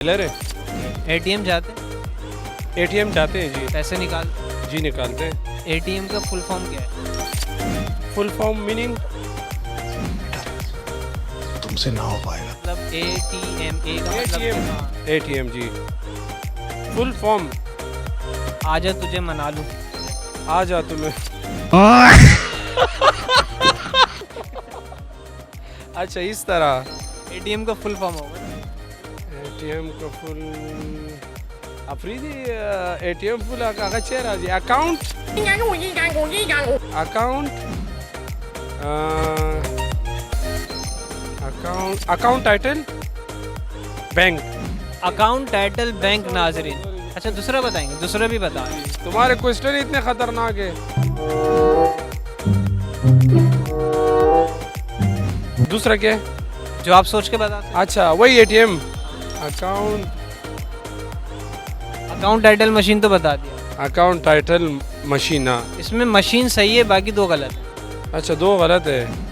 Taylor है। ATM जाते ATM जाते हैं जी। पैसे निकाल। जी निकालते हैं। एटीएम का फुल फॉर्म क्या है? फुल फॉर्म मीनिंग तुमसे ना हो पाएगा। मतलब एटीएम ए का मतलब एटीएम हाँ। एटीएम जी। फुल फॉर्म आजा तुझे मना लूं। आ जा तुम्हें। अच्छा इस तरह। एटीएम का फुल फॉर्म होगा ना? एटीएम का फुल अफरीदी एटीएम फुल आगा चेहरा जी account account account account title bank. Account title bank Nazreen. अच्छा दूसरा बताएंगे, दूसरा भी बता। तुम्हारे क्वेश्चन इतने खतरनाक है। दूसरा क्या है? जो आप सोच के बता सकते। अच्छा वही ATM account account title machine तो बता दिया। Account title machine. हाँ इसमें मशीन सही है, बाकी दो गलत है। अच्छा दो गलत है।